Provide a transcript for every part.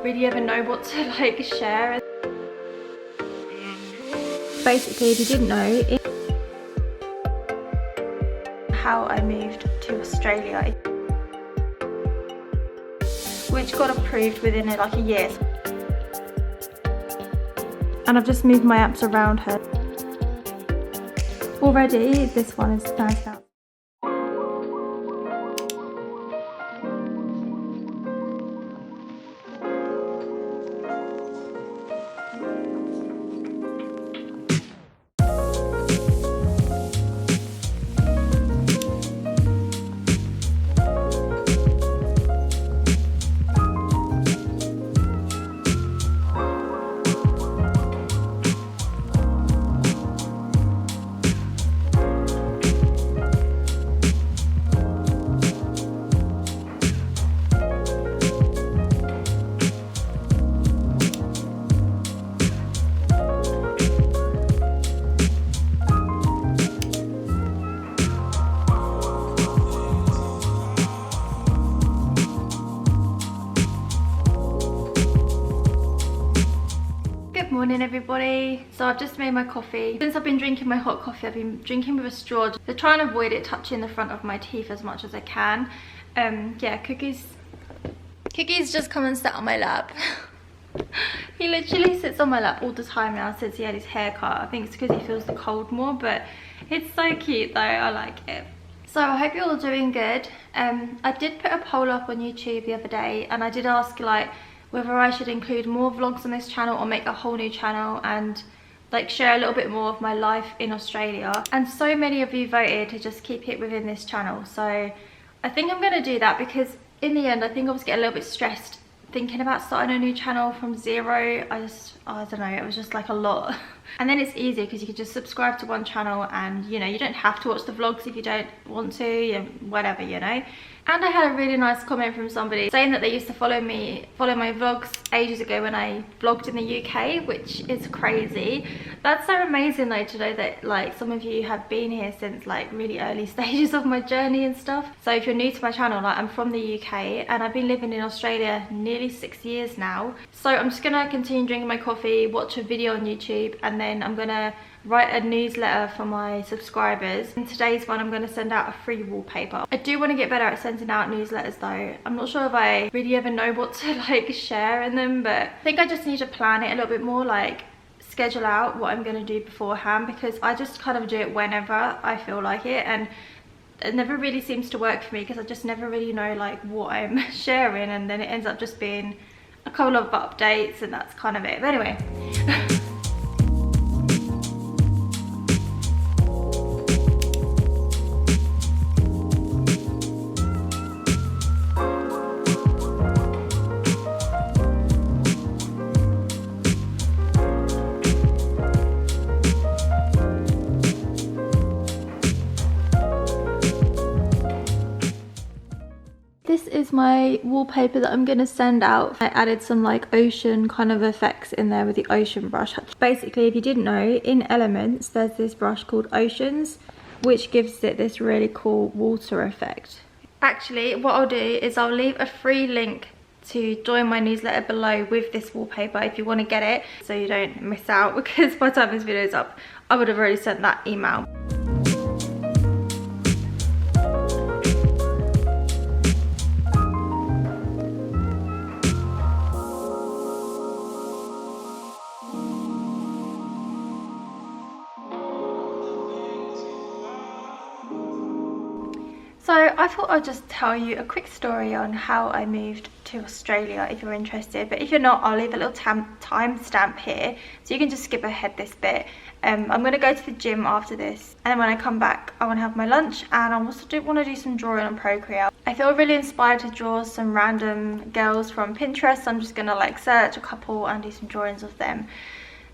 really ever know what to like share. Basically, if you didn't know, how I moved to Australia, which got approved within like a year. And I've just moved my apps around her. Already, this one is nice out. Morning everybody. So I've just made my coffee. Since I've been drinking my hot coffee, I've been drinking with a straw to try and avoid it touching the front of my teeth as much as I can. Yeah, Cookie's just come and sat on my lap. He literally sits on my lap all the time now since he had his hair cut. I think it's because he feels the cold more, but it's so cute though. I like it. So I hope you're all doing good. I did put a poll up on YouTube the other day, and I did ask like whether I should include more vlogs on this channel or make a whole new channel and like share a little bit more of my life in Australia. And so many of you voted to just keep it within this channel. So I think I'm going to do that, because in the end I think I was getting a little bit stressed thinking about starting a new channel from zero. I don't know, it was just like a lot. And then it's easy because you can just subscribe to one channel and you know, you don't have to watch the vlogs if you don't want to, whatever, you know. And I had a really nice comment from somebody saying that they used to follow my vlogs ages ago when I vlogged in the UK, which is crazy. That's so amazing though to know that like some of you have been here since like really early stages of my journey and stuff. So if you're new to my channel, like I'm from the UK and I've been living in Australia nearly 6 years now. So I'm just gonna continue drinking my coffee, watch a video on YouTube, and then I'm gonna write a newsletter for my subscribers. In today's one, I'm going to send out a free wallpaper. I do want to get better at sending out newsletters though. I'm not sure if I really ever know what to like share in them, but I think I just need to plan it a little bit more, like schedule out what I'm going to do beforehand, because I just kind of do it whenever I feel like it, and it never really seems to work for me because I just never really know like what I'm sharing, and then it ends up just being a couple of updates and that's kind of it. But anyway. This is my wallpaper that I'm going to send out. I added some like ocean kind of effects in there with the ocean brush. Basically, if you didn't know, in Elements there's this brush called Oceans, which gives it this really cool water effect. Actually, what I'll do is I'll leave a free link to join my newsletter below with this wallpaper if you want to get it, so you don't miss out, because by the time this video is up I would have already sent that email. So I thought I'd just tell you a quick story on how I moved to Australia if you're interested, but if you're not, I'll leave a little timestamp here so you can just skip ahead this bit. I'm going to go to the gym after this, and then when I come back I want to have my lunch, and I also want to do some drawing on Procreate. I feel really inspired to draw some random girls from Pinterest, so I'm just going to like search a couple and do some drawings of them.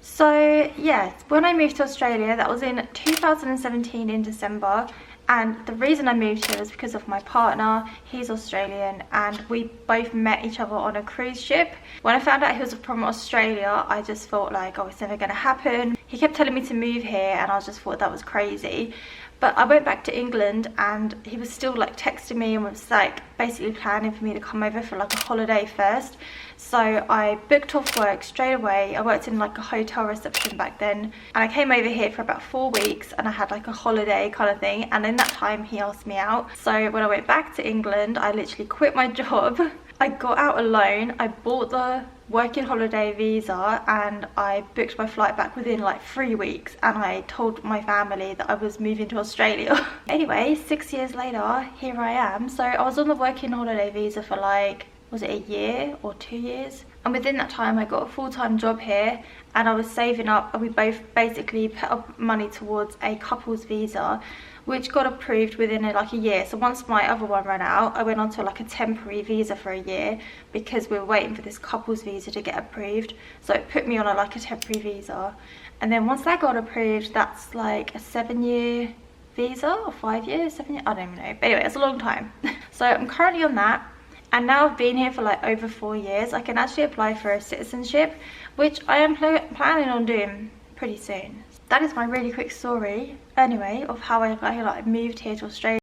So yeah, when I moved to Australia, that was in 2017 in December. And the reason I moved here was because of my partner. He's Australian and we both met each other on a cruise ship. When I found out he was from Australia, I just thought like, oh, it's never going to happen. He kept telling me to move here and I just thought that was crazy. But I went back to England and he was still like texting me and was like basically planning for me to come over for like a holiday first. So I booked off work straight away. I worked in like a hotel reception back then, and I came over here for about 4 weeks and I had like a holiday kind of thing, and in that time he asked me out. So when I went back to England, I literally quit my job. I got out alone, I bought the working holiday visa and I booked my flight back within like 3 weeks, and I told my family that I was moving to Australia. Anyway, 6 years later, here I am. So I was on the working holiday visa for like, was it a year or 2 years? And within that time I got a full-time job here, and I was saving up, and we both basically put up money towards a couple's visa, which got approved within like a year. So once my other one ran out, I went on to like a temporary visa for a year because we were waiting for this couple's visa to get approved. So it put me on like a temporary visa, and then once that got approved, that's like a 7-year visa, or 5 years, 7 years, I don't even know. But anyway, it's a long time. So I'm currently on that. And now I've been here for like over 4 years, I can actually apply for a citizenship, which I am planning on doing pretty soon. That is my really quick story, anyway, of how I like moved here to Australia.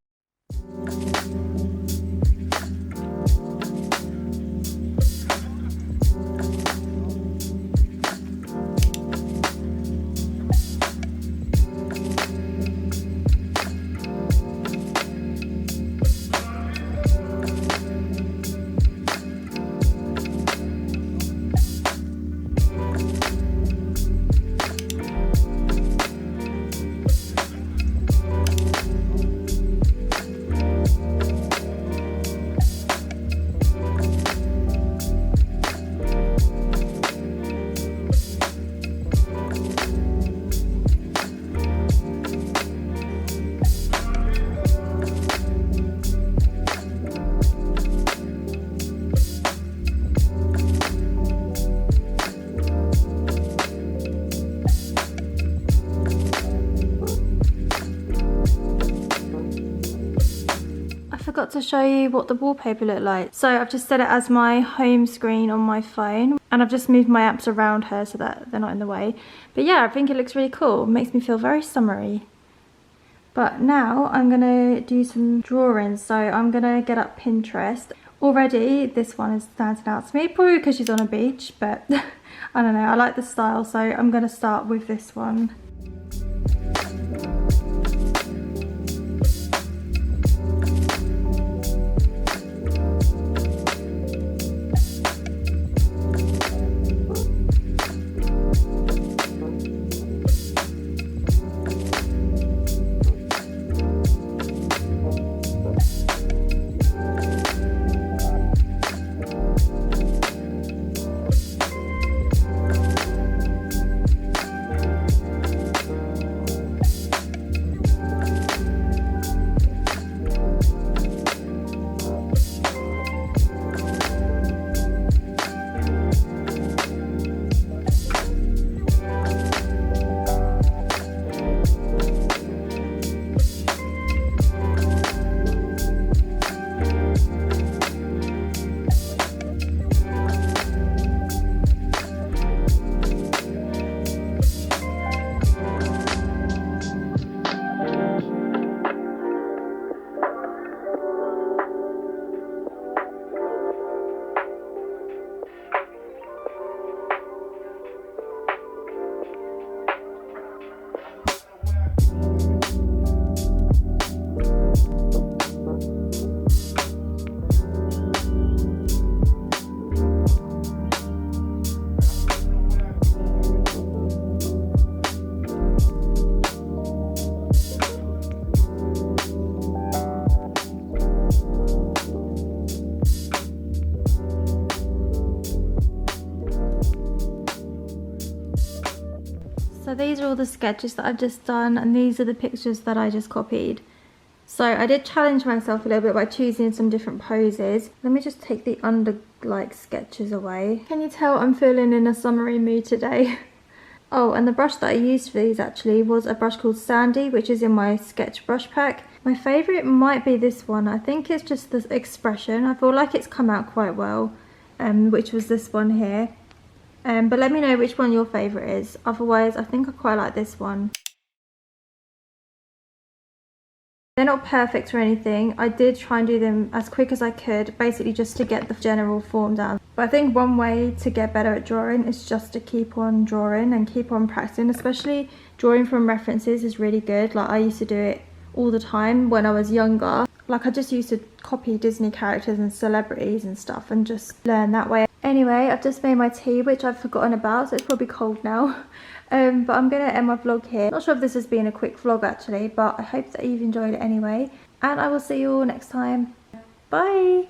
Forgot to show you what the wallpaper looked like. So I've just set it as my home screen on my phone, and I've just moved my apps around her so that they're not in the way. But yeah, I think it looks really cool. It makes me feel very summery. But now I'm gonna do some drawings. So I'm gonna get up Pinterest. Already this one is standing out to me, probably because she's on a beach, but I don't know, I like the style, so I'm gonna start with this one. So these are all the sketches that I've just done, and these are the pictures that I just copied. So I did challenge myself a little bit by choosing some different poses. Let me just take the under sketches away. Can you tell I'm feeling in a summery mood today? Oh, and the brush that I used for these actually was a brush called Sandy, which is in my sketch brush pack. My favourite might be this one. I think it's just the expression. I feel like it's come out quite well, which was this one here. But let me know which one your favourite is. Otherwise, I think I quite like this one. They're not perfect or anything. I did try and do them as quick as I could, basically just to get the general form down. But I think one way to get better at drawing is just to keep on drawing and keep on practicing, especially drawing from references is really good. Like I used to do it all the time when I was younger. Like I just used to copy Disney characters and celebrities and stuff and just learn that way. Anyway, I've just made my tea, which I've forgotten about, so it's probably cold now. But I'm going to end my vlog here. Not sure if this has been a quick vlog actually, but I hope that you've enjoyed it anyway. And I will see you all next time. Bye!